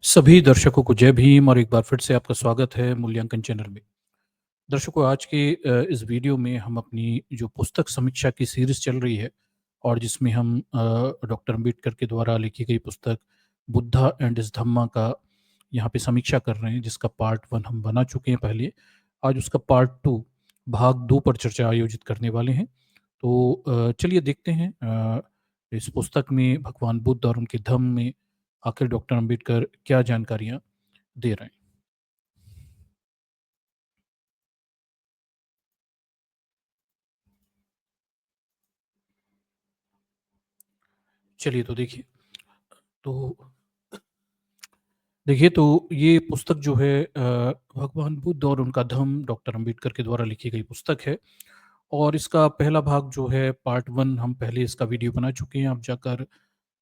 सभी दर्शकों को जय भीम और एक बार फिर से आपका स्वागत है मूल्यांकन चैनल में। दर्शकों, आज के इस वीडियो में हम अपनी जो पुस्तक समीक्षा की सीरीज़ चल रही है और जिसमें हम डॉक्टर अम्बेडकर के द्वारा लिखी गई पुस्तक बुद्धा एंड इस धम्मा का यहाँ पे समीक्षा कर रहे हैं, जिसका पार्ट 1 हम बना चुके हैं पहले। आज उसका पार्ट 2 भाग 2 पर चर्चा आयोजित करने वाले हैं। तो चलिए देखते हैं इस पुस्तक में भगवान बुद्ध और उनके धम्म में आखिर डॉक्टर अम्बेडकर क्या जानकारियाँ दे रहे हैं। चलिए तो तो तो ये पुस्तक जो है भगवान बुद्ध और उनका धम्म डॉक्टर अम्बेडकर के द्वारा लिखी गई पुस्तक है और इसका पहला भाग जो है पार्ट 1 हम पहले इसका वीडियो बना चुके हैं। आप जाकर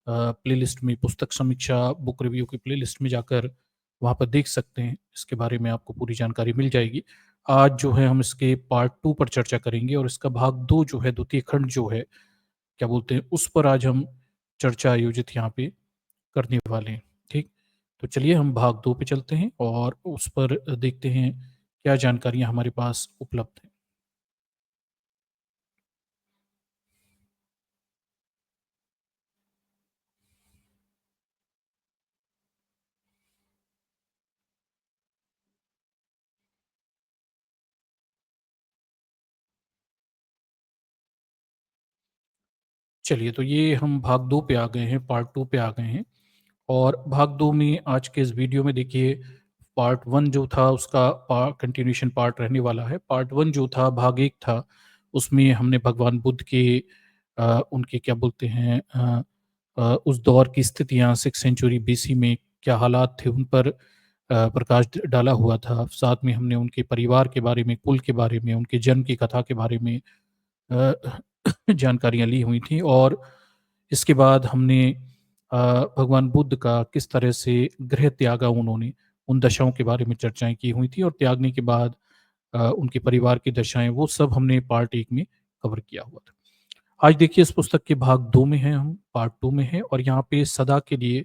प्लेलिस्ट में पुस्तक समीक्षा बुक रिव्यू की प्लेलिस्ट में जाकर वहाँ पर देख सकते हैं। इसके बारे में आपको पूरी जानकारी मिल जाएगी। आज जो है हम इसके पार्ट 2 पर चर्चा करेंगे और इसका भाग 2 जो है द्वितीय खंड जो है, क्या बोलते हैं, उस पर आज हम चर्चा आयोजित यहाँ पे करने वाले हैं। ठीक? तो चलिए हम भाग 2 पे चलते हैं और उस पर देखते हैं क्या जानकारियाँ हमारे पास उपलब्ध हैं। चलिए तो ये हम भाग 2 पे आ गए हैं, पार्ट 2 पे आ गए हैं और भाग 2 में आज के इस वीडियो में देखिए पार्ट 1 जो था उसका कंटिन्यूएशन पार्ट रहने वाला है। पार्ट 1 जो था भाग 1 था, उसमें हमने भगवान बुद्ध के उनके क्या बोलते हैं उस दौर की स्थितियाँ 6th सेंचुरी बीसी में क्या हालात थे उन पर प्रकाश डाला हुआ था। साथ में हमने उनके परिवार के बारे में, कुल के बारे में, उनके जन्म की कथा के बारे में अ, जानकारियाँ ली हुई थी और इसके बाद हमने भगवान बुद्ध का किस तरह से गृह त्यागा उन्होंने, उन दशाओं के बारे में चर्चाएँ की हुई थी और त्यागने के बाद उनके परिवार की दशाएँ, वो सब हमने पार्ट 1 में कवर किया हुआ था। आज देखिए इस पुस्तक के भाग 2 में हैं हम, पार्ट 2 में हैं और यहाँ पे सदा के लिए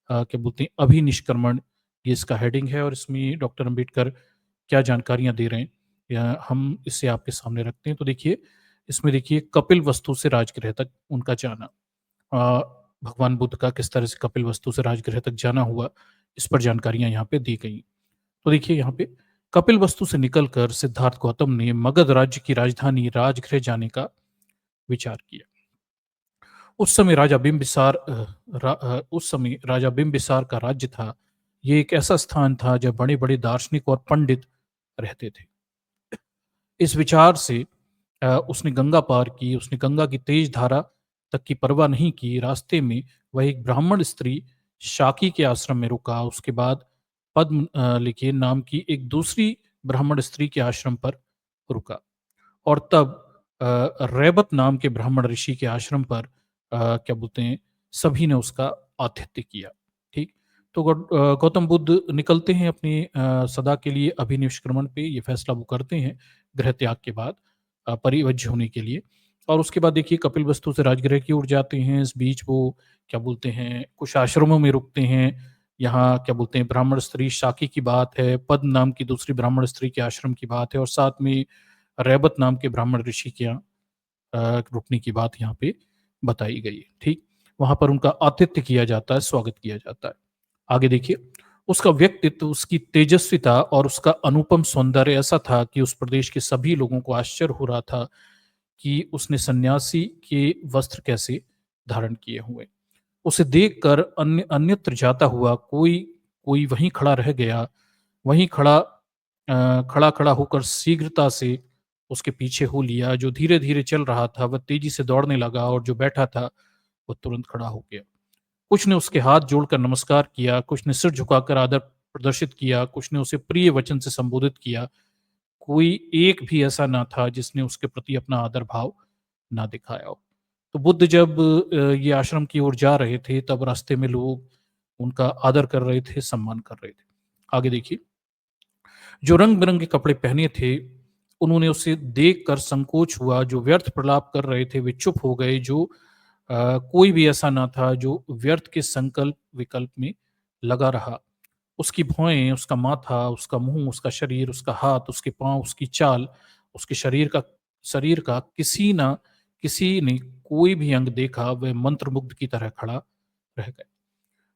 क्या बोलते हैं अभिनिष्क्रमण, ये इसका हेडिंग है और इसमें डॉक्टर अम्बेडकर क्या जानकारियाँ दे रहे हैं या हम इसे आपके सामने रखते हैं। तो देखिए, इसमें देखिए कपिल वस्तु से राजगृह तक उनका जाना। अ, भगवान बुद्ध का किस तरह से कपिल वस्तु से राजगृह तक जाना हुआ, इस पर जानकारियाँ यहाँ पे दी गई। तो देखिए यहाँ पे कपिल वस्तु से निकलकर सिद्धार्थ गौतम ने मगध राज्य की राजधानी राजगृह जाने का विचार किया। उस समय राजा बिंबिसार का राज्य था। ये एक ऐसा स्थान था जहाँ बड़े-बड़े दार्शनिक और पंडित रहते थे। इस विचार से उसने गंगा पार की, उसने गंगा की तेज धारा तक की परवाह नहीं की। रास्ते में वह एक ब्राह्मण स्त्री शाकी के आश्रम में रुका। उसके बाद पद्म लिखे नाम की एक दूसरी ब्राह्मण स्त्री के आश्रम पर रुका और तब रैबत नाम के ब्राह्मण ऋषि के आश्रम पर क्या बोलते हैं, सभी ने उसका आतिथ्य किया। ठीक? तो गौतम बुद्ध निकलते हैं अपने सदा के लिए अभिनिष्क्रमण पे, ये फैसला वो करते हैं गृह त्याग के बाद परिवज्य होने के लिए और उसके बाद देखिए कपिलवस्तु से राजगृह की ओर जाते हैं। इस बीच वो क्या बोलते हैं कुछ आश्रमों में रुकते हैं। यहाँ क्या बोलते हैं ब्राह्मण स्त्री शाकी की बात है, पद्म नाम की दूसरी ब्राह्मण स्त्री के आश्रम की बात है और साथ में रैबत नाम के ब्राह्मण ऋषि के यहाँ रुकने की बात यहाँ पे बताई गई है। ठीक? वहाँ पर उनका आतिथ्य किया जाता है, स्वागत किया जाता है। आगे देखिए, उसका व्यक्तित्व, उसकी तेजस्विता और उसका अनुपम सौंदर्य ऐसा था कि उस प्रदेश के सभी लोगों को आश्चर्य हो रहा था कि उसने सन्यासी के वस्त्र कैसे धारण किए हुए। उसे देखकर अन्यत्र जाता हुआ कोई कोई वहीं खड़ा रह गया। वहीं खड़ा होकर शीघ्रता से उसके पीछे हो लिया। जो धीरे-धीरे चल रहा था, वह तेजी से दौड़ने लगा और जो बैठा था, वह तुरंत खड़ा हो गया। कुछ ने उसके हाथ जोड़कर नमस्कार किया, कुछ ने सिर झुकाकर आदर प्रदर्शित किया, कुछ ने उसे प्रिय वचन से संबोधित किया। कोई एक भी ऐसा ना था जिसने उसके प्रति अपना आदर भाव ना दिखाया हो। तो बुद्ध जब ये आश्रम की ओर जा रहे थे, तब रास्ते में लोग उनका आदर कर रहे थे, सम्मान कर रहे थे। आगे देखिए, जो रंग-बिरंगे कपड़े पहने थे, उन्होंने उसे देखकर संकोच हुआ। जो व्यर्थ प्रलाप कर रहे थे, वे चुप हो गए। कोई भी ऐसा ना था जो व्यर्थ के संकल्प विकल्प में लगा रहा। उसकी भौहें, उसका माथा, उसका मुँह, उसका शरीर, उसका हाथ, उसके पाँव, उसकी चाल, उसके शरीर का किसी ने कोई भी अंग देखा, वह मंत्रमुग्ध की तरह खड़ा रह गया।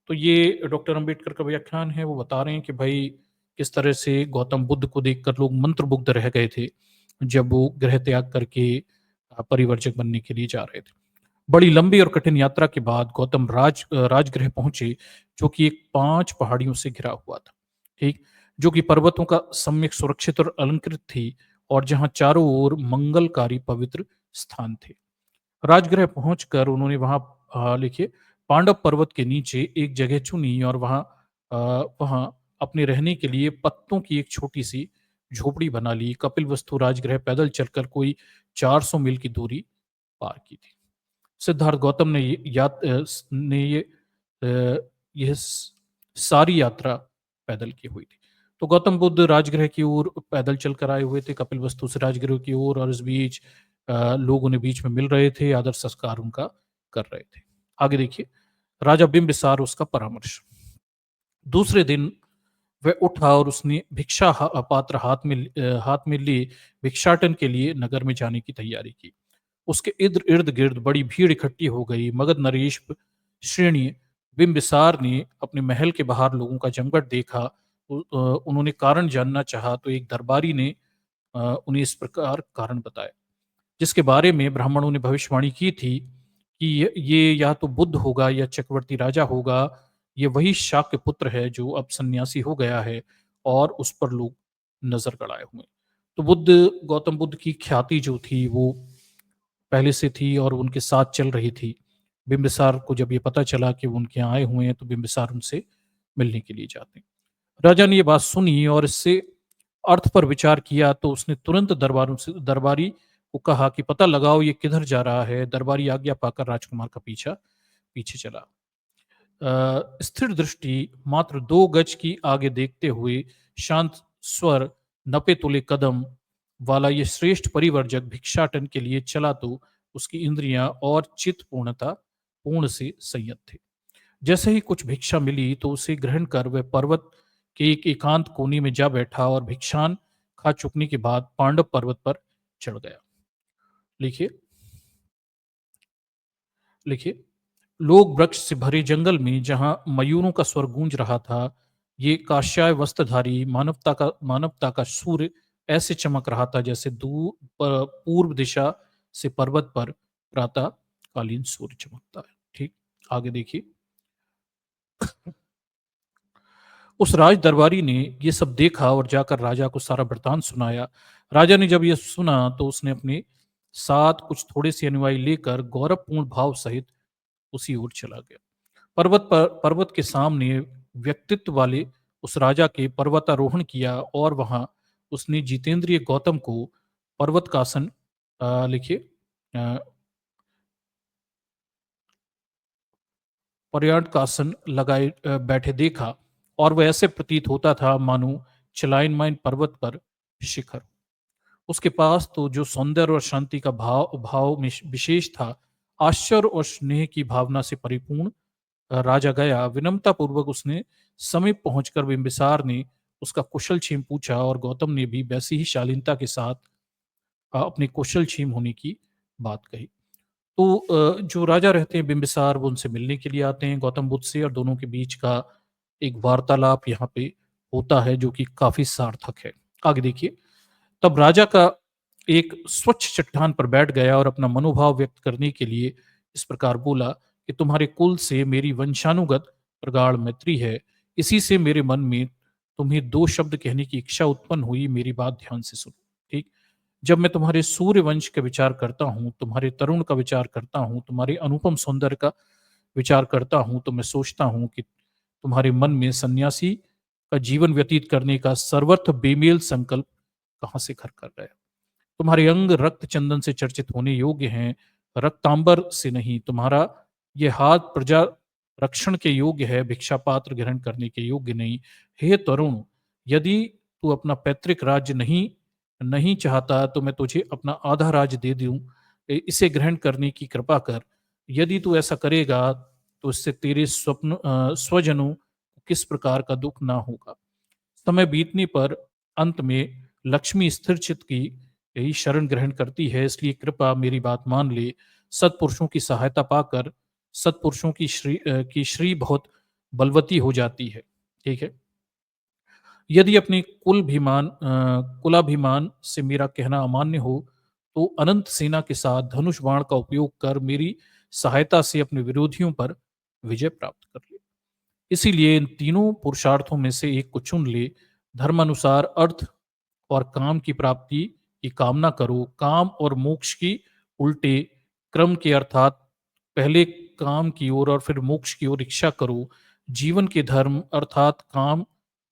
तो ये डॉक्टर अंबेडकर का व्याख्यान है, वो बता रहे हैं कि भाई किस तरह से गौतम बुद्ध को देखकर लोग मंत्रमुग्ध रह गए थे, जब वो गृह त्याग करके परिव्राजक बनने के लिए जा रहे थे। बड़ी लंबी और कठिन यात्रा के बाद गौतम राजगृह पहुंचे, जो कि एक 5 पहाड़ियों से घिरा हुआ था, ठीक? जो कि पर्वतों का सम्यक सुरक्षित और अलंकृत थी, और जहां चारों ओर मंगलकारी पवित्र स्थान थे। राजगृह पहुंचकर उन्होंने वहां लिखिए पांडव पर्वत के नीचे एक जगह चुनी, और वहां अपने रहने के लिए पत्तों की एक छोटी सी झोपड़ी बना ली। कपिलवस्तु राजगृह पैदल चलकर कोई 400 मील की दूरी पार की थी। सिद्धार्थ गौतम ने ये यात स ने यह सारी यात्रा पैदल की हुई थी। तो गौतम बुद्ध राजगृह की ओर पैदल चलकर आए हुए थे, कपिलवस्तु से राजगृह की ओर, और इस बीच लोग उन्हें बीच में मिल रहे थे, आदर संस्कार उनका कर रहे थे। आगे देखिए, राजा बिंबिसार, उसका परामर्श। दूसरे दिन वह उठा और उसने पात्र हाथ में लिए भिक्षाटन के लिए नगर में जाने की तैयारी की। उसके इर्द गिर्द बड़ी भीड़ इकट्ठी हो गई। मगध नरेश श्रेणी बिंबिसार ने अपने महल के बाहर लोगों का जमघट देखा। उन्होंने कारण जानना चाहा, तो एक दरबारी ने उन्हें इस प्रकार कारण बताया, जिसके बारे में ब्राह्मणों ने भविष्यवाणी की थी कि ये या तो बुद्ध होगा या चक्रवर्ती राजा होगा। ये वही शाक्य पुत्र है जो अब सन्यासी हो गया है, और उस पर लोग नजर गड़ाए हुए। तो गौतम बुद्ध की ख्याति जो थी वो पहले से थी और उनके साथ चल रही थी। बिंबिसार को जब ये पता चला कि वो उनके यहाँ आए हुए हैं, तो बिंबिसार उनसे मिलने के लिए जाते हैं। राजा ने ये बात सुनी और इससे अर्थ पर विचार किया, तो उसने तुरंत दरबारी को कहा कि पता लगाओ ये किधर जा रहा है। दरबारी आज्ञा पाकर राजकुमार का पीछे चला। स्थिर दृष्टि, मात्र 2 गज की आगे देखते हुए, शांत स्वर, नपे तुले कदम वाला ये श्रेष्ठ परिवर्जक भिक्षाटन के लिए चला, तो उसकी इंद्रियां और चित्त पूर्ण से संयत थे। जैसे ही कुछ भिक्षा मिली, तो उसे ग्रहण कर वह पर्वत के एक एकांत कोने में जा बैठा, और भिक्षान खा चुकने के बाद पांडव पर्वत पर चढ़ गया। लिखिए लिखिए लोग वृक्ष से भरे जंगल में, जहां मयूरों का स्वर गूंज रहा था, ये काश्याय वस्त्रधारी मानवता का सूर्य ऐसे चमक रहा था, जैसे पूर्व दिशा से पर्वत पर प्रातः कालीन सूर्य चमकता है। ठीक, आगे देखिए। उस राज दरबारी ने ये सब देखा और जाकर राजा को सारा वृतांत सुनाया। राजा ने जब यह सुना, तो उसने अपने साथ कुछ थोड़े से अनुयायी लेकर गौरवपूर्ण भाव सहित उसी ओर चला गया। पर्वत के सामने व्यक्तित्व वाले उस राजा के पर्वतारोहण किया, और वहां उसने जितेंद्रिय गौतम को पर्वत का आसन लिखिए पर्याट का आसन लगाए बैठे देखा, और वह ऐसे प्रतीत होता था मानो चलायमान पर्वत पर शिखर। उसके पास तो जो सौंदर्य और शांति का भाव भाव में विशेष था, आश्चर्य और स्नेह की भावना से परिपूर्ण राजा गया। विनम्रता पूर्वक उसने समीप पहुंचकर बिंबिसार ने उसका कुशल क्षेम पूछा, और गौतम ने भी वैसी ही शालीनता के साथ अपने कुशल क्षेम होने की बात कही। तो जो राजा रहते हैं बिंबिसार, वो उनसे मिलने के लिए आते हैं गौतम बुद्ध से, और दोनों के बीच का एक वार्तालाप यहाँ पे होता है, जो कि काफी सार्थक है। आगे देखिए। तब राजा का एक स्वच्छ चट्टान पर बैठ गया और अपना मनोभाव व्यक्त करने के लिए इस प्रकार बोला कि तुम्हारे कुल से मेरी वंशानुगत प्रगाढ़ मैत्री है। इसी से मेरे मन में तुम्हें 2 शब्द कहने की इच्छा उत्पन्न हुई। मेरी बात ध्यान से सुनो। ठीक, जब मैं तुम्हारे सूर्य वंश का विचार करता हूँ, तुम्हारे तरुण का विचार करता हूँ, तुम्हारे अनुपम सौंदर्य का विचार करता हूँ, तो मैं सोचता हूँ कि तुम्हारे मन में सन्यासी का जीवन व्यतीत करने का सर्वत्र बेमेल संकल्प कहाँ से घर कर गया। तुम्हारे अंग रक्त चंदन से चर्चित होने योग्य हैं, रक्तांबर से नहीं। तुम्हारा ये हाथ प्रजा रक्षण के योग्य है, भिक्षा पात्र ग्रहण करने के योग्य नहीं। हे तरुण, यदि तू अपना पैतृक राज्य नहीं नहीं चाहता, तो मैं तुझे अपना आधा राज्य दे दूं। इसे ग्रहण करने की कृपा कर। यदि तू ऐसा करेगा, तो इससे तेरे स्वजनों को किस प्रकार का दुख ना होगा। समय बीतने पर अंत में लक्ष्मी स्थिर चित्त की यही शरण ग्रहण करती है, इसलिए कृपा मेरी बात मान ले। सत्पुरुषों की सहायता पाकर सत्पुरुषों की श्री बहुत बलवती हो जाती है। ठीक है। यदि अपने कुलाभिमान से मेरा कहना अमान्य हो, तो अनंत सेना के साथ धनुष बाण का उपयोग कर मेरी सहायता से अपने विरोधियों पर विजय प्राप्त कर ले। इसीलिए इन तीनों पुरुषार्थों में से एक को चुन ले। धर्मानुसार अर्थ और काम की प्राप्ति की कामना करो। काम और मोक्ष की उल्टे क्रम के, अर्थात पहले काम की ओर और फिर मोक्ष की ओर इच्छा करो। जीवन के धर्म अर्थात काम,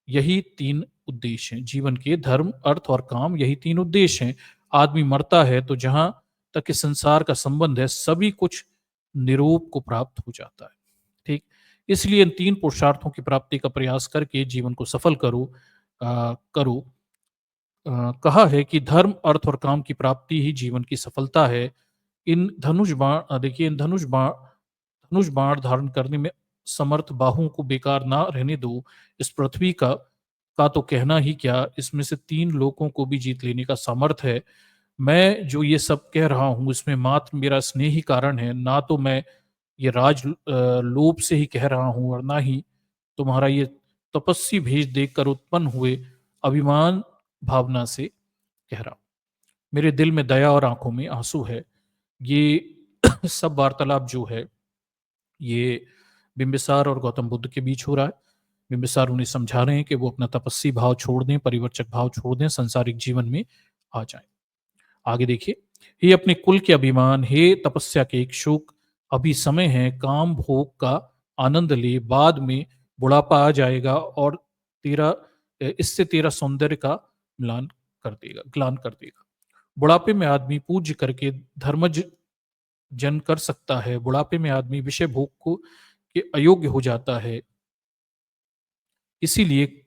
यही तीन उद्देश्य हैं। जीवन के धर्म, अर्थ और काम, यही तीन उद्देश्य हैं। आदमी मरता है तो जहां तक इस संसार का संबंध है, सभी कुछ निरूप को प्राप्त हो जाता है। ठीक। इसलिए इन तीन पुरुषार्थों की प्राप्ति का प्रयास करके जीवन को सफल करो। कहा है कि धर्म, अर्थ और काम की प्राप्ति ही जीवन की सफलता है। इन धनुष बाण धारण करने में समर्थ बाहुओं को बेकार ना रहने दो। इस पृथ्वी का तो कहना ही क्या, इसमें से तीन लोगों को भी जीत लेने का सामर्थ्य है। मैं जो ये सब कह रहा हूं, इसमें मात्र मेरा स्नेह ही कारण है। ना तो मैं ये लोभ से ही कह रहा हूं, और ना ही तुम्हारा ये तपस्वी भेष देखकर उत्पन्न हुए अभिमान भावना से कह रहा हूं। मेरे दिल में दया और आंखों में आंसू है। ये सब वार्तालाप जो है, ये बिंबिसार और गौतम बुद्ध के बीच हो रहा है। बिंबिसार उन्हें समझा रहे हैं कि वो अपना तपस्वी भाव छोड़ दें, परिवर्चक भाव छोड़ दें, संसारिक जीवन में आ जाएं। आगे देखिए। हे अपने कुल के अभिमान, हे तपस्या के इच्छुक, अभी समय है, काम भोग का आनंद ले। बाद में बुढ़ापा आ जाएगा और इससे तेरा सौंदर्य का ग्लान कर देगा। बुढ़ापे में आदमी पूज्य करके धर्मज जन कर सकता है। बुढ़ापे में आदमी विषय भोग को के अयोग्य हो जाता है। इसीलिए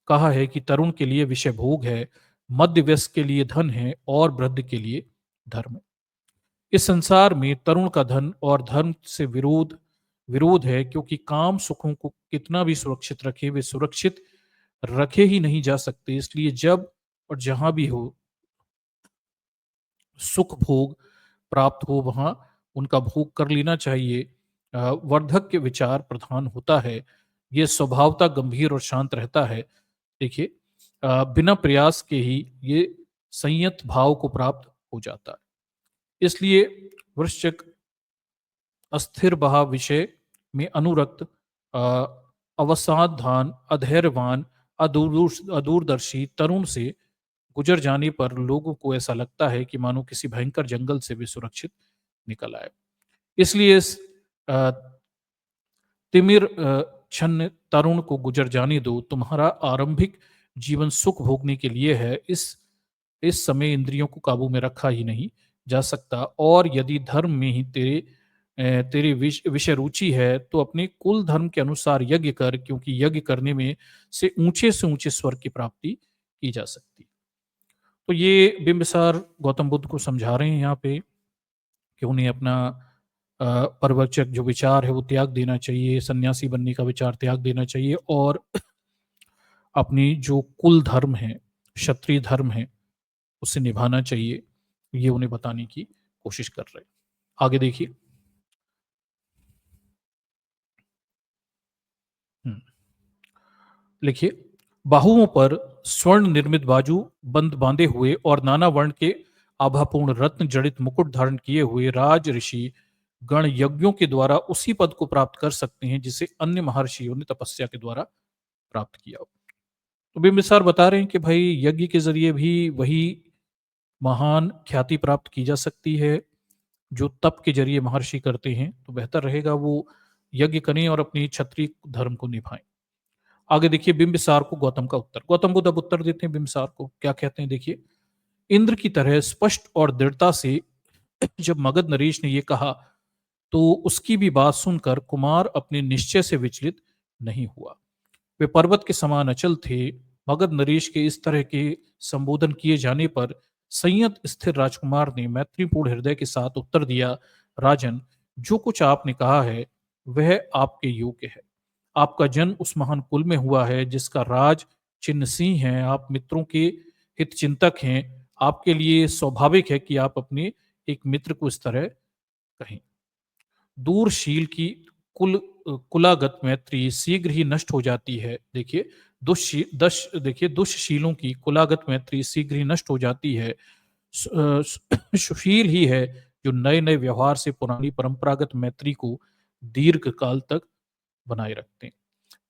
कहा है कि तरुण के लिए विषय भोग है, मध्य वयस्क के लिए धन है और वृद्ध के लिए धर्म है। इस संसार में तरुण का धन और धर्म से विरोध है, क्योंकि काम सुखों को कितना भी सुरक्षित रखे, वे सुरक्षित रखे ही नहीं जा सकते। इसलिए जब और जहां भी हो सुख भोग प्राप्त हो, वहां उनका भोग कर लेना चाहिए। वर्धक के विचार प्रधान होता है। यह स्वभावता गंभीर और शांत रहता है। देखिए, बिना प्रयास के ही ये संयत भाव को प्राप्त हो जाता है। इसलिए वृश्चिक अस्थिर भाव विषय में अनुरक्त, अ, अवसावधान, अधैर्यवान, अदूरदर्शी तरुण से गुजर जाने पर लोगों को ऐसा लगता है कि मानो किसी भयंकर जंगल से वे सुरक्षित निकल आए। इसलिए इस अ, तिमिर छन्न तरुण को गुजर जाने दो। तुम्हारा आरंभिक जीवन सुख भोगने के लिए है। इस समय इंद्रियों को काबू में रखा ही नहीं जा सकता। और यदि धर्म में ही तेरी विषय रुचि है, तो अपने कुल धर्म के अनुसार यज्ञ कर, क्योंकि यज्ञ करने में से ऊंचे स्वर्ग की प्राप्ति की जा सकती। तो ये बिंबिसार गौतम बुद्ध को समझा रहे हैं यहाँ पे कि उन्हें अपना प्रवचक जो विचार है वो त्याग देना चाहिए, सन्यासी बनने का विचार त्याग देना चाहिए, और अपनी जो कुल धर्म है, क्षत्रिय धर्म है, उसे निभाना चाहिए। ये उन्हें बताने की कोशिश कर रहे हैं। आगे देखिए। लिखिए। बाहुओं पर स्वर्ण निर्मित बाजू बंद बांधे हुए और नाना वर्ण के आभापूर्ण रत्न जड़ित मुकुट धारण किए हुए राज ऋषि गण यज्ञों के द्वारा उसी पद को प्राप्त कर सकते हैं जिसे अन्य महर्षियों ने तपस्या के द्वारा प्राप्त किया हो। तो बिंबिसार बता रहे हैं कि भाई यज्ञ के जरिए भी वही महान ख्याति प्राप्त की जा सकती है जो तप के जरिए महर्षि करते हैं। तो बेहतर रहेगा वो यज्ञ करें और अपनी क्षत्रिय धर्म को निभाएं। आगे देखिए। बिंबिसार को गौतम का उत्तर। गौतम बुद्ध अब उत्तर देते हैं बिंबिसार को। क्या कहते हैं देखिए। इंद्र की तरह स्पष्ट और दृढ़ता से जब मगध नरेश ने यह कहा, तो उसकी भी बात सुनकर कुमार अपने निश्चय से विचलित नहीं हुआ। वे पर्वत के समान अचल थे। मगध नरेश के इस तरह के संबोधन किए जाने पर संयत स्थिर राजकुमार ने मैत्रीपूर्ण हृदय के साथ उत्तर दिया, राजन, जो कुछ आपने कहा है वह आपके योग्य है। आपका जन्म उस महान कुल में हुआ है जिसका राज चिन्ह सिंह है। आप मित्रों के हित चिंतक हैं। आपके लिए स्वाभाविक है कि आप अपने एक मित्र को इस तरह कहें। दूरशील की कुलागत मैत्री शीघ्र ही नष्ट हो जाती है। देखिए, दुष्शीलों की कुलागत मैत्री शीघ्र ही नष्ट हो जाती है। सुशील ही है जो नए नए व्यवहार से पुरानी परंपरागत मैत्री को दीर्घ काल तक बनाए रखते हैं।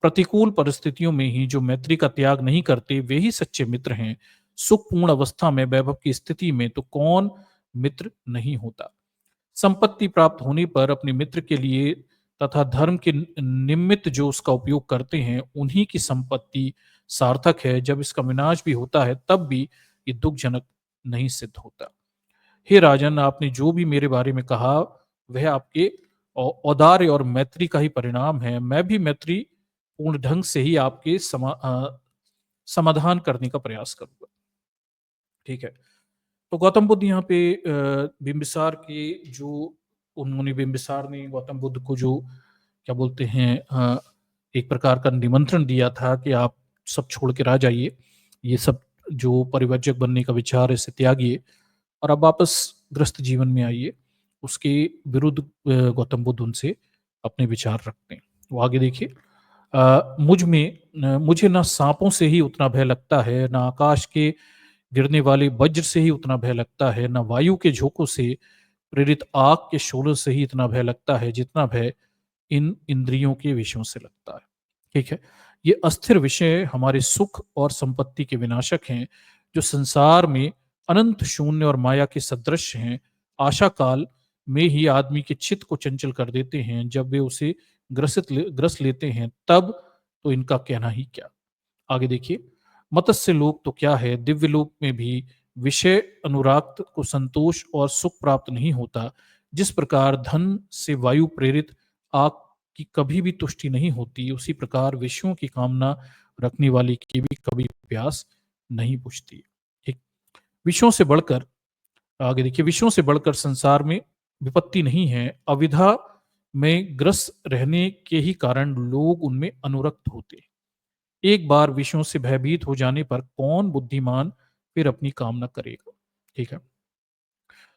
प्रतिकूल परिस्थितियों में ही जो मैत्री का त्याग नहीं करते वे ही सच्चे मित्र हैं। सुखपूर्ण अवस्था में वैभव की स्थिति में तो कौन मित्र नहीं होता। संपत्ति प्राप्त होने पर अपने मित्र के लिए तथा धर्म के निमित्त जो उसका उपयोग करते हैं उन्हीं की संपत्ति सार्थक है। जब इसका विनाश भी होता है तब भी ये दुखजनक नहीं सिद्ध होता। हे राजन, आपने जो भी मेरे बारे में कहा वह आपके औदार्य और मैत्री का ही परिणाम है। मैं भी मैत्री पूर्ण ढंग से ही आपके समाधान करने का प्रयास करूंगा। ठीक है। तो गौतम बुद्ध यहाँ पे बिंबिसार के जो उन्होंने बिंबिसार ने गौतम बुद्ध को जो क्या बोलते हैं एक प्रकार का निमंत्रण दिया था कि आप सब छोड़ के रह जाइए, ये सब जो परिवर्जक बनने का विचार है इसे त्यागिए और अब वापस ग्रस्त जीवन में आइए। उसके विरुद्ध गौतम बुद्ध उनसे अपने विचार रखते हैं। वो आगे देखिए, मुझे ना सांपों से ही उतना भय लगता है, ना आकाश के गिरने वाले वज्र से ही उतना भय लगता है, ना वायु के झोंकों से प्रेरित आग के शोलों से ही इतना भय लगता है जितना भय इन इंद्रियों के विषयों से लगता है। ठीक है। ये अस्थिर विषय हमारे सुख और संपत्ति के विनाशक हैं, जो संसार में अनंत शून्य और माया के सदृश हैं। आशा काल में ही आदमी के चित्त को चंचल कर देते हैं। जब वे उसे ग्रस लेते हैं तब तो इनका कहना ही क्या। आगे देखिए, मत्स्य लोक तो क्या है, दिव्य लोक में भी विषय अनुराक्त को संतोष और सुख प्राप्त नहीं होता। जिस प्रकार धन से वायु प्रेरित आग की कभी भी तुष्टि नहीं होती, उसी प्रकार विषयों की कामना रखने वाले की भी कभी प्यास नहीं बुझती। ठीक। विषयों से बढ़कर आगे देखिए, विषयों से बढ़कर संसार में विपत्ति नहीं है। अविधा में ग्रस्त रहने के ही कारण लोग उनमें अनुरक्त होते हैं। एक बार विषयों से भयभीत हो जाने पर कौन बुद्धिमान फिर अपनी कामना करेगा। ठीक है।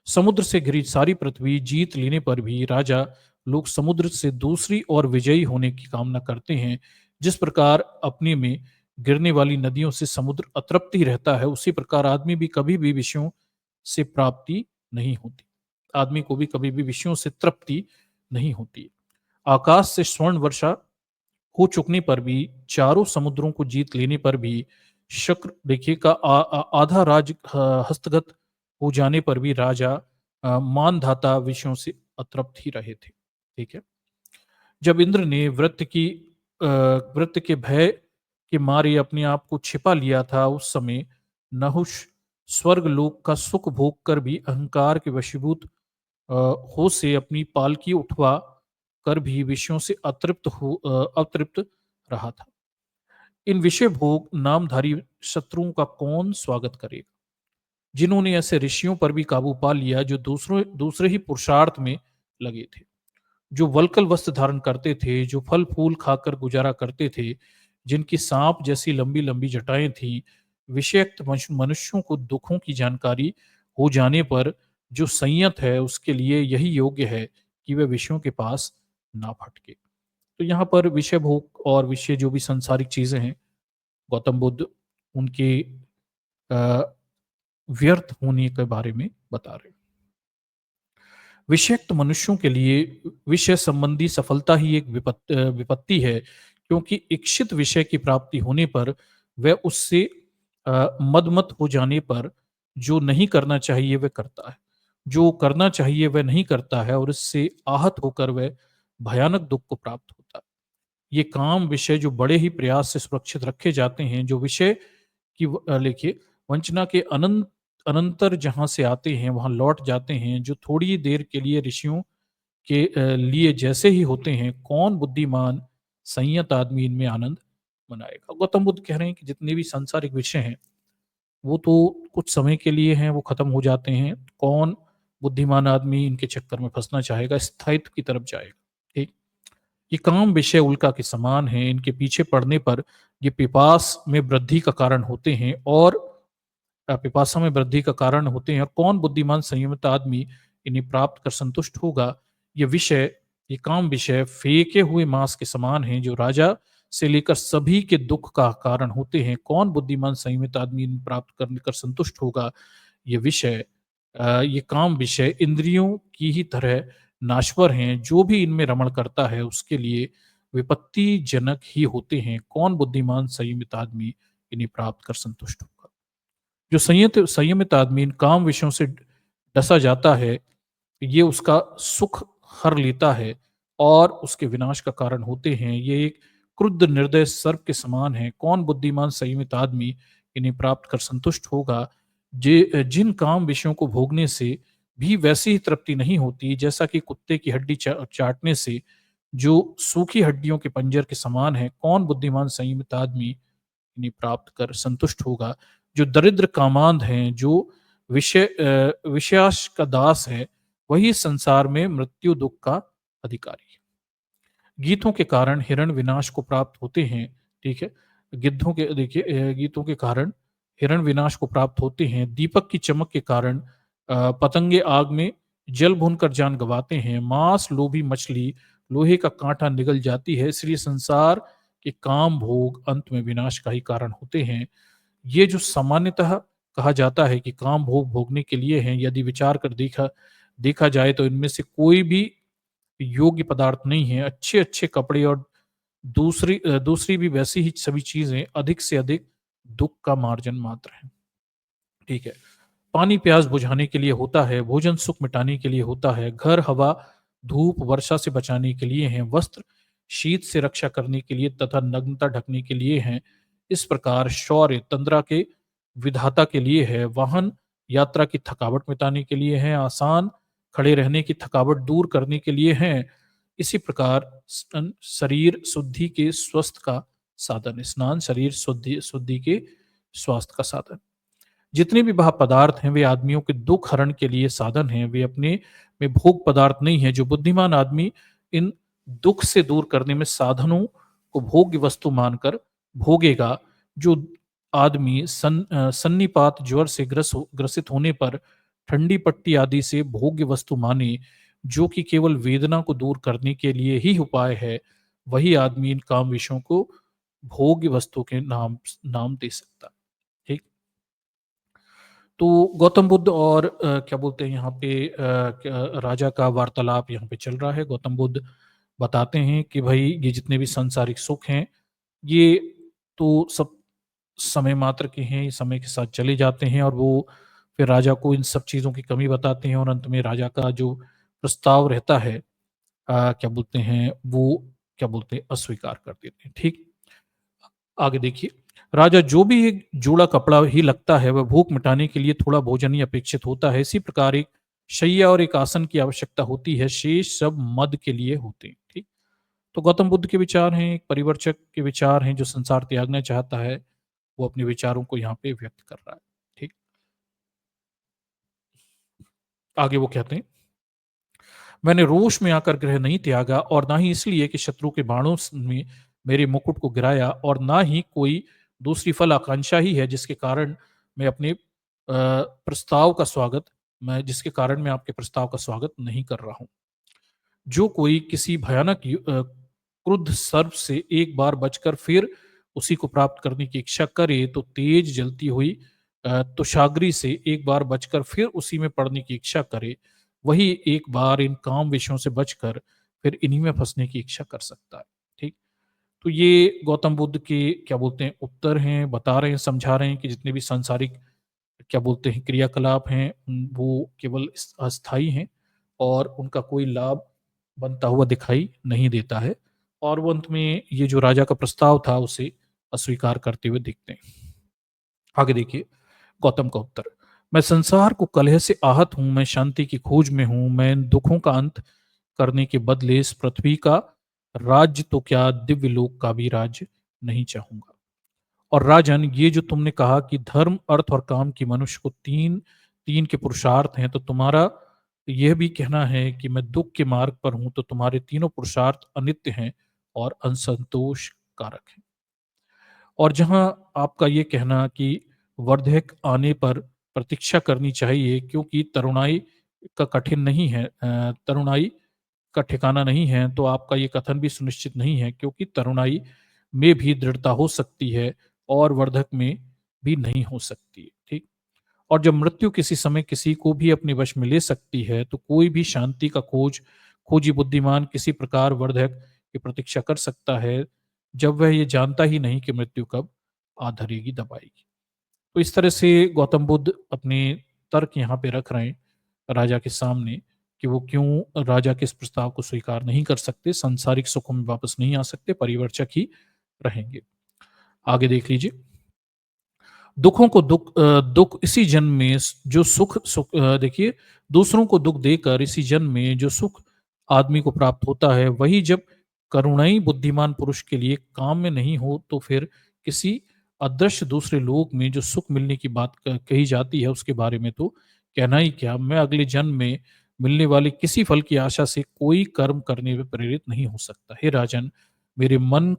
समुद्र से घिरी सारी पृथ्वी जीत लेने पर भी राजा लोग समुद्र से दूसरी और विजयी होने की कामना करते हैं। जिस प्रकार अपने में गिरने वाली नदियों से समुद्र अतृप्त ही रहता है, उसी प्रकार आदमी भी कभी भी विषयों से प्राप्ति नहीं होती। आदमी को भी कभी भी विषयों से तृप्ति नहीं होती। आकाश से स्वर्ण वर्षा हो चुकने पर भी, चारों समुद्रों को जीत लेने पर भी, शक्र देखिए का आधा राज हस्तगत हो जाने पर भी राजा मानधाता विषयों से अतृप्त ही रहे थे। ठीक है। जब इंद्र ने वृत्त के भय के मारे अपने आप को छिपा लिया था, उस समय नहुष स्वर्ग लोक का सुख भोग कर भी अहंकार के वशीभूत हो से अपनी पालकी उठवा कर भी विषयों से अतृप्त रहा था। इन विषय भोग नामधारी शत्रुओं का कौन स्वागत करेगा, जिन्होंने ऐसे ऋषियों पर भी काबू पा लिया जो दूसरे ही पुरुषार्थ में लगे थे, जो वल्कल वस्त्र धारण करते थे, जो फल फूल खाकर गुजारा करते थे, जिनकी सांप जैसी लंबी लंबी जटाएं थी। विषयक्त मनुष्यों को दुखों की जानकारी हो जाने पर जो संयत है उसके लिए यही योग्य है कि वह विषयों के पास ना भटके। तो यहाँ पर विषय भोग और विषय जो भी सांसारिक चीजें हैं, गौतम बुद्ध उनके अ, व्यर्थ होने के बारे में बता रहे हैं। विषयक्त मनुष्यों के लिए विषय संबंधी सफलता ही एक विपत्ति है, क्योंकि इच्छित विषय की प्राप्ति होने पर वह उससे मदमत हो जाने पर जो नहीं करना चाहिए वह करता है, जो करना चाहिए वह नहीं करता है और इससे आहत होकर वह भयानक दुख को प्राप्त होता है। ये काम विषय जो बड़े ही प्रयास से सुरक्षित रखे जाते हैं, जो विषय की लिखिए वंचना के अनंतर जहां से आते हैं वहां लौट जाते हैं, जो थोड़ी देर के लिए ऋषियों के लिए जैसे ही होते हैं, कौन बुद्धिमान संयत आदमी इनमें आनंद मनाएगा। गौतम बुद्ध कह रहे हैं कि जितने भी सांसारिक विषय हैं वो तो कुछ समय के लिए हैं, वो खत्म हो जाते हैं। कौन बुद्धिमान आदमी इनके चक्कर में फंसना चाहेगा, स्थायित्व की तरफ जाएगा। ठीक। ये काम विषय उल्का के समान हैं, इनके पीछे पड़ने पर ये पिपास में वृद्धि का कारण होते हैं और पिपासा में वृद्धि का कारण होते हैं और कौन बुद्धिमान संयमित आदमी इन्हें प्राप्त कर संतुष्ट होगा। ये विषय, ये काम विषय फेंके हुए मांस के समान हैं जो राजा से लेकर सभी के दुख का कारण होते हैं। कौन बुद्धिमान संयमित आदमी इन्हें प्राप्त करने कर संतुष्ट होगा। ये विषय, ये काम विषय इंद्रियों की ही तरह नाश्वर हैं। जो भी इनमें रमण करता है उसके लिए विपत्तिजनक ही होते हैं। कौन बुद्धिमान संयमित आदमी इन्हें प्राप्त कर संतुष्ट होगा। जो संयमित आदमी इन काम विषयों से डसा जाता है, ये उसका सुख हर लेता है और उसके विनाश का कारण होते हैं। ये एक क्रुद्ध निर्दय सर्प के समान है। कौन बुद्धिमान संयमित आदमी इन्हें प्राप्त कर संतुष्ट होगा। जिन काम विषयों को भोगने से भी वैसी ही तृप्ति नहीं होती जैसा कि कुत्ते की हड्डी चाटने से, जो सूखी हड्डियों के पंजर के समान है। कौन बुद्धिमान संयमित आदमी इन्हें प्राप्त कर संतुष्ट होगा। जो दरिद्र कामांध हैं, जो विषयाश का दास है, वही संसार में मृत्यु दुख का अधिकारी है। गीतों के कारण हिरण विनाश को प्राप्त होते हैं। ठीक है, गिद्धों के देखिए, गीतों के कारण हिरण विनाश को प्राप्त होते हैं। दीपक की चमक के कारण पतंगे आग में जल भूनकर जान गंवाते हैं। मांस लोभी मछली लोहे का कांटा निगल जाती है। इसलिए संसार के काम भोग अंत में विनाश का ही कारण होते हैं। ये जो सामान्यतः कहा जाता है कि काम भोग भोगने के लिए हैं, यदि विचार कर देखा देखा जाए तो इनमें से कोई भी योग्य पदार्थ नहीं है। अच्छे-अच्छे कपड़े और दूसरी भी वैसी ही सभी चीज़ें अधिक से अधिक दुःख का मार्जन मात्र हैं। ठीक है। पानी प्यास बुझाने के लिए होता है, भोजन सुख मिटाने के लिए होता है, घर हवा धूप वर्षा से बचाने के लिए हैं, वस्त्र शीत से रक्षा करने के लिए तथा नग्नता ढकने के लिए हैं। इस प्रकार शौर्य तंद्रा के विधाता के लिए है, वाहन यात्रा की थकावट मिटाने के लिए है, आसान खड़े रहने की थकावट दूर करने के लिए हैं। इसी प्रकार शरीर शुद्धि के स्वस्थ का साधन, स्नान शरीर शुद्धि शुद्धि के स्वास्थ्य का साधन। जितने भी वह पदार्थ हैं वे आदमियों के दुख हरण के लिए साधन हैं, वे अपने में भोग पदार्थ नहीं है। जो बुद्धिमान आदमी इन दुख से दूर करने में साधनों को भोग्य वस्तु मानकर भोगेगा। जो आदमी सन्निपात ज्वर से ग्रसित होने पर ठंडी पट्टी आदि से भोग्य वस्तु माने, जो कि केवल वेदना को दूर करने के लिए ही उपाय है, वही आदमी इन काम विषयों को भोग्य वस्तु के नाम नाम दे सकता है। ठीक। तो गौतम बुद्ध और क्या बोलते हैं यहाँ पे, राजा का वार्तालाप यहाँ पे चल रहा है। गौतम बुद्ध बताते हैं कि भाई ये जितने भी सांसारिक सुख हैं, ये तो सब समय मात्र के हैं, ये समय के साथ चले जाते हैं। और वो फिर राजा को इन सब चीज़ों की कमी बताते हैं और अंत में राजा का जो प्रस्ताव रहता है, क्या बोलते हैं वो, क्या बोलते हैं, अस्वीकार कर देते हैं। ठीक। आगे देखिए, राजा जो भी एक जोड़ा कपड़ा ही लगता है, वह भूख मिटाने के लिए थोड़ा भोजन ही अपेक्षित होता है। इसी प्रकार एक शैया और एक आसन की आवश्यकता होती है, शेष सब मद के लिए होते हैं। ठीक। तो गौतम बुद्ध के विचार हैं, एक परिवर्चक के विचार हैं जो संसार त्यागना चाहता है, वो अपने विचारों को यहाँ पे व्यक्त कर रहा है। ठीक। आगे वो कहते हैं, मैंने रोष में आकर ग्रह नहीं त्यागा और ना ही इसलिए कि शत्रु के बाणों में मेरे मुकुट को गिराया, और ना ही कोई दूसरी फल आकांक्षा ही है जिसके कारण मैं अपने प्रस्ताव का स्वागत, मैं जिसके कारण मैं आपके प्रस्ताव का स्वागत नहीं कर रहा हूं। जो कोई किसी भयानक क्रुद्ध सर्प से एक बार बचकर फिर उसी को प्राप्त करने की इच्छा करे, तो तेज जलती हुई तुषाग्नि से एक बार बचकर फिर उसी में पड़ने की इच्छा करे, वही एक बार इन काम विषयों से बचकर फिर इन्हीं में फंसने की इच्छा कर सकता है। ठीक। तो ये गौतम बुद्ध के क्या बोलते हैं उत्तर हैं, बता रहे हैं, समझा रहे हैं कि जितने भी सांसारिक क्या बोलते हैं क्रियाकलाप हैं, वो केवल अस्थाई हैं और उनका कोई लाभ बनता हुआ दिखाई नहीं देता है। और वो अंत में ये जो राजा का प्रस्ताव था उसे अस्वीकार करते हुए दिखते हैं। आगे देखिए, गौतम का उत्तर, मैं संसार को कलह से आहत हूं, मैं शांति की खोज में हूं, मैं इन दुखों का अंत करने के बदले इस पृथ्वी का राज्य तो क्या दिव्य लोक का भी राज्य नहीं चाहूंगा। और राजन, ये जो तुमने कहा कि धर्म अर्थ और काम की मनुष्य को तीन तीन के पुरुषार्थ हैं, तो तुम्हारा यह भी कहना है कि मैं दुख के मार्ग पर हूं, तो तुम्हारे तीनों पुरुषार्थ अनित्य हैं और असंतोष कारक हैं। और जहां आपका ये कहना कि वार्धक्य आने पर प्रतीक्षा करनी चाहिए क्योंकि तरुणाई का कठिन नहीं है, तरुणाई का ठिकाना नहीं है, तो आपका ये कथन भी सुनिश्चित नहीं है क्योंकि तरुणाई में भी दृढ़ता हो सकती है और वर्धक में भी नहीं हो सकती। ठीक। और जब मृत्यु किसी समय किसी को भी अपने वश में ले सकती है, तो कोई भी शांति का खोजी बुद्धिमान किसी प्रकार वर्धक की प्रतीक्षा कर सकता है, जब वह ये जानता ही नहीं कि मृत्यु कब आ धरेगी, दबाएगी। तो इस तरह से गौतम बुद्ध अपने तर्क यहाँ पे रख रहे हैं राजा के सामने कि वो क्यों राजा के इस प्रस्ताव को स्वीकार नहीं कर सकते, सांसारिक सुखों में वापस नहीं आ सकते, परिवर्चक ही रहेंगे। आगे देख लीजिए। दुख इसी जन्म में जो देखिए, दूसरों को दुख देकर इसी जन्म में जो सुख आदमी को प्राप्त होता है, वही जब करुणाई बुद्धिमान पुरुष के लिए काम में नहीं हो, तो फिर किसी अदृश्य दूसरे लोक में जो सुख मिलने की बात कही जाती है, उसके बारे में तो कहना ही क्या। मैं अगले जन्म में मिलने वाले किसी फल की आशा से कोई कर्म करने में प्रेरित नहीं हो सकता। हे राजन, मेरे मन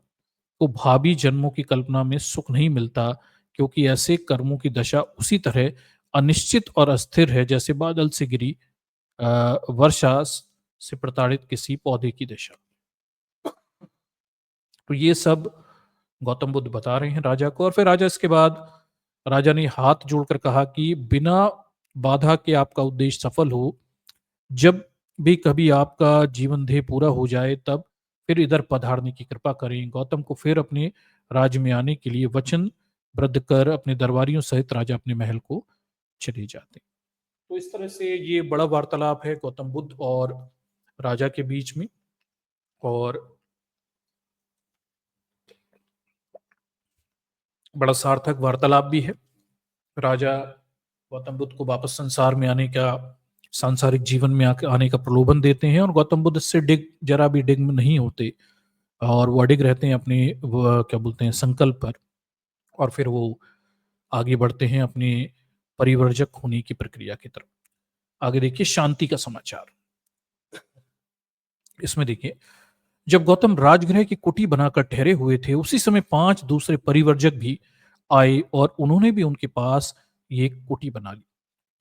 को भावी जन्मों की कल्पना में सुख नहीं मिलता, क्योंकि ऐसे कर्मों की दशा उसी तरह अनिश्चित और अस्थिर है जैसे बादल से गिरी वर्षा से प्रताड़ित किसी पौधे की दशा। तो ये सब गौतम बुद्ध बता रहे हैं राजा को। और फिर राजा इसके बाद राजा ने हाथ जोड़कर कहा कि बिना बाधा के आपका उद्देश्य सफल हो, जब भी कभी आपका जीवन ध्येय पूरा हो जाए, तब फिर इधर पधारने की कृपा करें। गौतम को फिर अपने राज्य में आने के लिए वचन बद्ध कर अपने दरबारियों सहित राजा अपने महल को चले जाते। तो इस तरह से ये बड़ा वार्तालाप है गौतम बुद्ध और राजा के बीच में। और बड़ा सार्थक वार्तालाप भी है। राजा गौतम बुद्ध को वापस संसार में आने का, सांसारिक जीवन में आने का प्रलोभन देते हैं, और गौतम बुद्ध इससे जरा भी डिग नहीं होते, और वो अडिग रहते हैं अपने क्या बोलते हैं संकल्प पर। और फिर वो आगे बढ़ते हैं अपने परिवर्जक होने की प्रक्रिया की तरफ। आगे देखिए शांति का समाचार। इसमें देखिए, जब गौतम राजगृह की कुटी बनाकर ठहरे हुए थे, उसी समय 5 दूसरे परिवर्जक भी आए और उन्होंने भी उनके पास ये कुटी बना ली।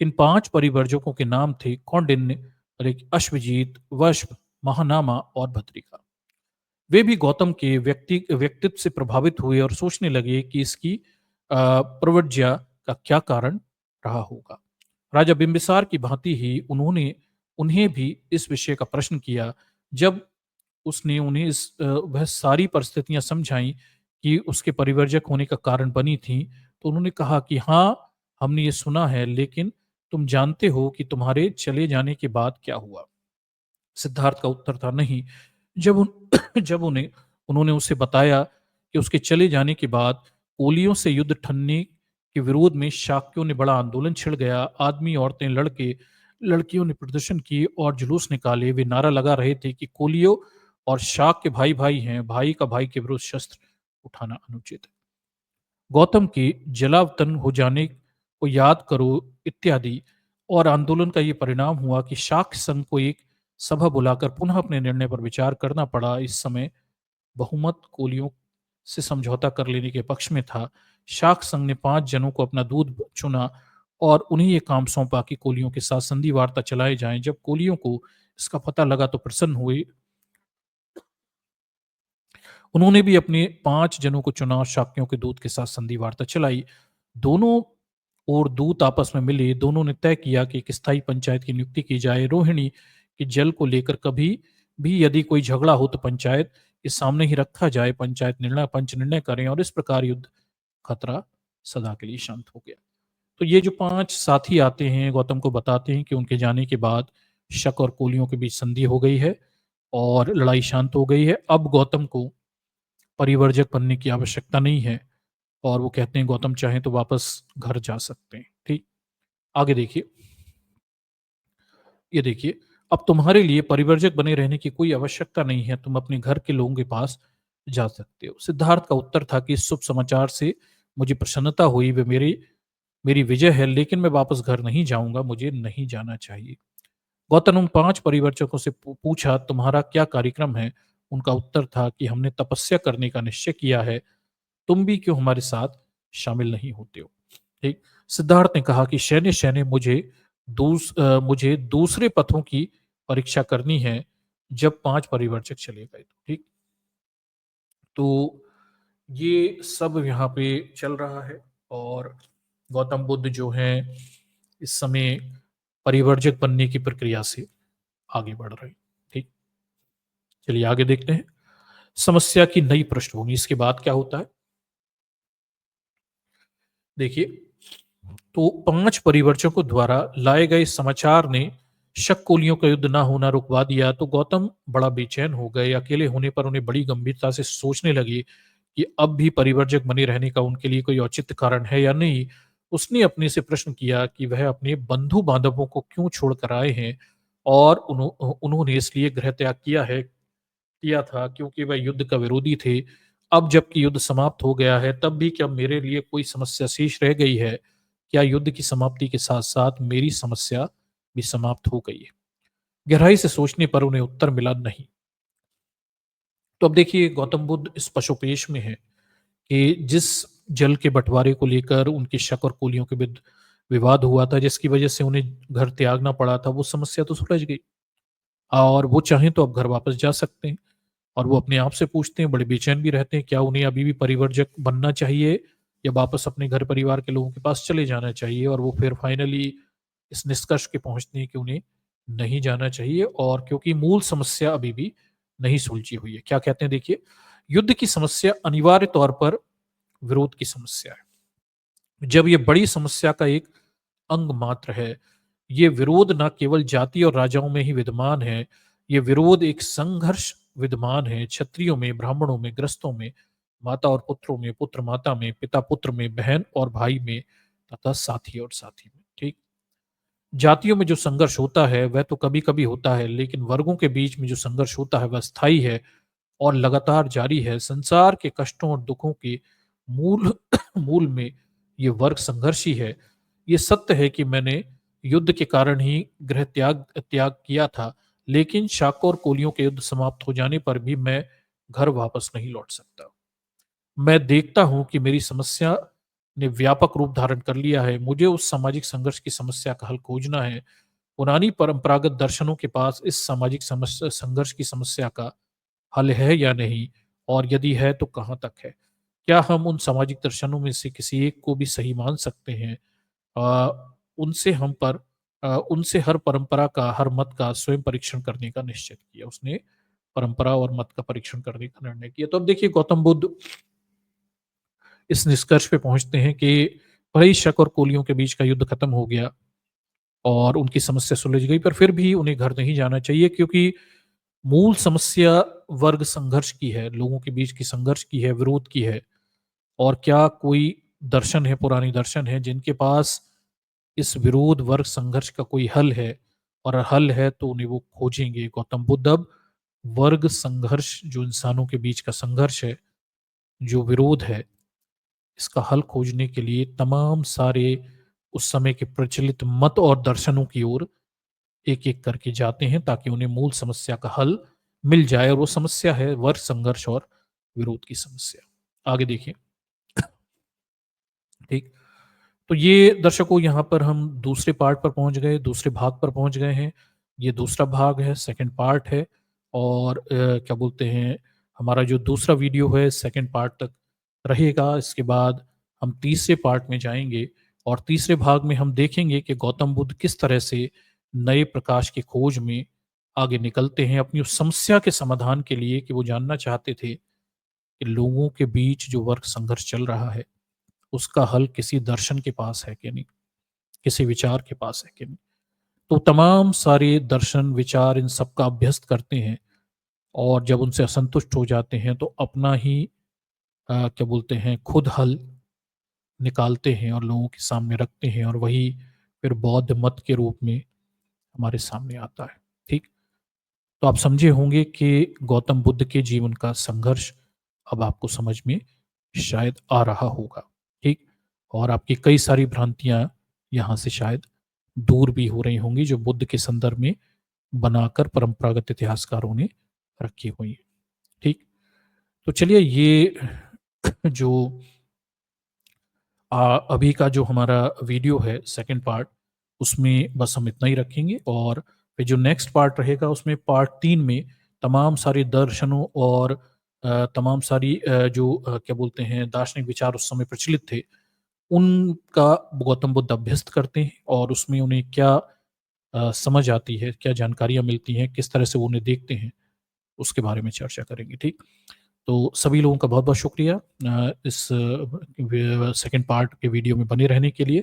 इन 5 परिवर्जकों के नाम थे कौंडिन्य, अश्वजीत, वश्व, महानामा और भद्रिका। वे भी गौतम के व्यक्तित्व से प्रभावित हुए और सोचने लगे कि इसकी प्रव्रज्या का क्या कारण रहा होगा। राजा बिंबिसार की भांति ही उन्होंने उन्हें भी इस विषय का प्रश्न किया। जब उसने उन्हें वह सारी परिस्थितियां समझाई कि उसके परिवर्जक होने का कारण बनी थी, तो उन्होंने कहा कि हाँ, हमने ये सुना है, लेकिन तुम जानते हो कि तुम्हारे चले जाने के बाद क्या हुआ? सिद्धार्थ का उत्तर था नहीं। जब उन जब उन्होंने उसे बताया कि उसके चले जाने के बाद कोलियों से युद्ध ठन्ने के विरोध में शाक्यों ने बड़ा आंदोलन छिड़ गया। आदमी, औरतें, लड़कियों ने प्रदर्शन किए और जुलूस निकाले। वे नारा लगा रहे थे कि कोलियों और शाक के भाई भाई हैं, भाई का भाई के विरुद्ध शस्त्र उठाना अनुचित है। गौतम के जलावतन हो जाने को याद करो इत्यादि और आंदोलन का ये परिणाम हुआ कि शाक संघ को एक सभा बुलाकर पुनः अपने निर्णय पर विचार करना पड़ा। इस समय बहुमत कोलियों से समझौता कर लेने के पक्ष में था। शाक संघ ने 5 जनों को अपना दूध चुना और उन्हें ये काम सौंपा कि कोलियों के साथ संधि वार्ता चलाए जाएं। जब कोलियों को इसका पता लगा तो प्रसन्न हुए। उन्होंने भी अपने 5 जनों को चुना और शाक्यों के दूत के साथ संधि वार्ता चलाई। दोनों और दूत आपस में मिले। दोनों ने तय किया कि एक स्थायी पंचायत की नियुक्ति की जाए। रोहिणी के जल को लेकर कभी भी यदि कोई झगड़ा हो तो पंचायत के सामने ही रखा जाए। पंच निर्णय करें, और इस प्रकार युद्ध खतरा सदा के लिए शांत हो गया। तो ये जो 5 साथी आते हैं, गौतम को बताते हैं कि उनके जाने के बाद शक और कोलियों के बीच संधि हो गई है और लड़ाई शांत हो गई है। अब गौतम को परिवर्जक बनने की आवश्यकता नहीं है, और वो कहते हैं गौतम चाहें तो वापस घर जा सकते हैं। ठीक। आगे देखिए। ये देखिए, अब तुम्हारे लिए परिवर्जक बने रहने की कोई आवश्यकता नहीं है, तुम अपने घर के लोगों के पास जा सकते हो। सिद्धार्थ का उत्तर था कि इस शुभ समाचार से मुझे प्रसन्नता हुई, वे मेरी मेरी विजय है, लेकिन मैं वापस घर नहीं जाऊंगा, मुझे नहीं जाना चाहिए। गौतम ने उन 5 परिव्राजकों से पूछा, तुम्हारा क्या कार्यक्रम है? उनका उत्तर था कि हमने तपस्या करने का निश्चय किया है, तुम भी क्यों हमारे साथ शामिल नहीं होते हो? ठीक। सिद्धार्थ ने कहा कि शैन्य शैन्य मुझे दूसरे पथों की परीक्षा करनी है। जब 5 परिव्राजक चले गए, ठीक। तो ये सब यहाँ पे चल रहा है और गौतम बुद्ध जो हैं इस समय परिवर्जक बनने की प्रक्रिया से आगे बढ़ रहे हैं। ठीक। चलिए आगे देखते हैं। समस्या की नई पृष्ठभूमि, इसके बाद क्या होता है? देखिए, तो 5 परिवर्तकों द्वारा लाए गए समाचार ने शक-कोलियों का युद्ध ना होना रुकवा दिया, तो गौतम बड़ा बेचैन हो गए। अकेले होने पर उन्हें बड़ी गंभीरता से सोचने लगे कि अब भी परिवर्जक बने रहने का उनके लिए कोई औचित्य कारण है या नहीं। उसने अपने से प्रश्न किया कि वह अपने बंधु-बांधवों को क्यों छोड़कर आए हैं और उन्होंने इसलिए गृह त्याग किया था क्योंकि वह युद्ध का विरोधी थे। अब जबकि युद्ध समाप्त हो गया है, तब भी क्या मेरे लिए कोई समस्या शेष रह गई है? क्या युद्ध की समाप्ति के साथ-साथ मेरी समस्या भी समाप्त हो गई है? गहराई से सोचने पर उन्हें उत्तर मिला, नहीं। तो अब देखिए, गौतम बुद्ध इस पशोपेश में हैं कि जिस जल के बँटवारे को लेकर उनके शक और कोलियों के बीच विवाद हुआ था, जिसकी वजह से उन्हें घर त्यागना पड़ा था, वो समस्या तो सुलझ गई और वो चाहें तो अब घर वापस जा सकते हैं। और वो अपने आप से पूछते हैं, बड़े बेचैन भी रहते हैं, क्या उन्हें अभी भी परिवर्जक बनना चाहिए या वापस अपने घर परिवार के लोगों के पास चले जाना चाहिए? और वो फिर फाइनली इस निष्कर्ष के पहुँचते हैं कि उन्हें नहीं जाना चाहिए, और क्योंकि मूल समस्या अभी भी नहीं सुलझी हुई है। क्या कहते हैं देखिए, युद्ध की समस्या अनिवार्य तौर पर विरोध की समस्या है। जब ये बड़ी समस्या का एक अंग मात्र है, ये विरोध न केवल जाति और राजाओं में ही विद्यमान है, ये विरोध एक संघर्ष विद्यमान है क्षत्रियों में, ब्राह्मणों में, गृहस्थों में, माता और पुत्रों में, पुत्र माता में, पिता पुत्र में, बहन और भाई में, तथा साथी और साथी में। ठीक। जातियों में जो संघर्ष होता है वह तो कभी कभी होता है, लेकिन वर्गों के बीच में जो संघर्ष होता है वह स्थायी है और लगातार जारी है। संसार के कष्टों और दुखों के मूल मूल में ये वर्ग संघर्ष ही है। ये सत्य है कि मैंने युद्ध के कारण ही गृह त्याग त्याग किया था, लेकिन शाकों और कोलियों के युद्ध समाप्त हो जाने पर भी मैं घर वापस नहीं लौट सकता। मैं देखता हूँ कि मेरी समस्या ने व्यापक रूप धारण कर लिया है। मुझे उस सामाजिक संघर्ष की समस्या का हल खोजना है। पुरानी परंपरागत दर्शनों के पास इस सामाजिक समस्या संघर्ष की समस्या का हल है या नहीं, और यदि है तो कहाँ तक है? क्या हम उन सामाजिक दर्शनों में से किसी एक को भी सही मान सकते हैं? उनसे हम पर उनसे हर परंपरा का, हर मत का स्वयं परीक्षण करने का निश्चय किया। उसने परंपरा और मत का परीक्षण करने का निर्णय किया। तो अब देखिए, गौतम बुद्ध इस निष्कर्ष पे पहुँचते हैं कि भले ही शक और कोलियों के बीच का युद्ध खत्म हो गया और उनकी समस्या सुलझ गई, पर फिर भी उन्हें घर नहीं जाना चाहिए, क्योंकि मूल समस्या वर्ग संघर्ष की है, लोगों के बीच की संघर्ष की है, विरोध की है। और क्या कोई दर्शन है, पुरानी दर्शन है, जिनके पास इस विरोध वर्ग संघर्ष का कोई हल है? और हल है तो उन्हें वो खोजेंगे। गौतम बुद्ध अब वर्ग संघर्ष, जो इंसानों के बीच का संघर्ष है, जो विरोध है, इसका हल खोजने के लिए तमाम सारे उस समय के प्रचलित मत और दर्शनों की ओर एक-एक करके जाते हैं, ताकि उन्हें मूल समस्या का हल मिल जाए, और वो समस्या है वर्ग संघर्ष और विरोध की समस्या। आगे देखिए। ठीक। तो ये दर्शकों, यहाँ पर हम दूसरे पार्ट पर पहुँच गए, दूसरे भाग पर पहुँच गए हैं। ये दूसरा भाग है, सेकंड पार्ट है, और क्या बोलते हैं, हमारा जो दूसरा वीडियो है सेकंड पार्ट तक रहेगा। इसके बाद हम तीसरे पार्ट में जाएँगे और तीसरे भाग में हम देखेंगे कि गौतम बुद्ध किस तरह से नए प्रकाश की खोज में आगे निकलते हैं अपनी उस समस्या के समाधान के लिए, कि वो जानना चाहते थे कि लोगों के बीच जो वर्ग संघर्ष चल रहा है, उसका हल किसी दर्शन के पास है कि नहीं, किसी विचार के पास है कि नहीं। तो तमाम सारे दर्शन, विचार, इन सब का अभ्यस्त करते हैं, और जब उनसे असंतुष्ट हो जाते हैं तो अपना ही क्या बोलते हैं, खुद हल निकालते हैं और लोगों के सामने रखते हैं, और वही फिर बौद्ध मत के रूप में हमारे सामने आता है। ठीक। तो आप समझे होंगे कि गौतम बुद्ध के जीवन का संघर्ष अब आपको समझ में शायद आ रहा होगा। ठीक। और आपकी कई सारी भ्रांतियां यहाँ से शायद दूर भी हो रही होंगी, जो बुद्ध के संदर्भ में बनाकर परंपरागत इतिहासकारों ने रखी हुई है। ठीक, तो चलिए ये जो अभी का जो हमारा वीडियो है सेकंड पार्ट, उसमें बस हम इतना ही रखेंगे, और फिर जो नेक्स्ट पार्ट रहेगा उसमें पार्ट 3 में तमाम सारे दर्शनों और तमाम सारी जो क्या बोलते हैं दार्शनिक विचार उस समय प्रचलित थे, उनका गौतम बुद्ध अभ्यस्त करते हैं और उसमें उन्हें क्या समझ आती है, क्या जानकारियाँ मिलती हैं, किस तरह से वो उन्हें देखते हैं, उसके बारे में चर्चा करेंगे। ठीक? तो सभी लोगों का बहुत-बहुत शुक्रिया इस सेकंड पार्ट के वीडियो में बने रहने के लिए।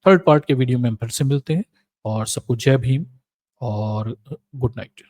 थर्ड पार्ट के वीडियो में हम फिर से मिलते हैं, और सबको जय भीम और गुड नाइट।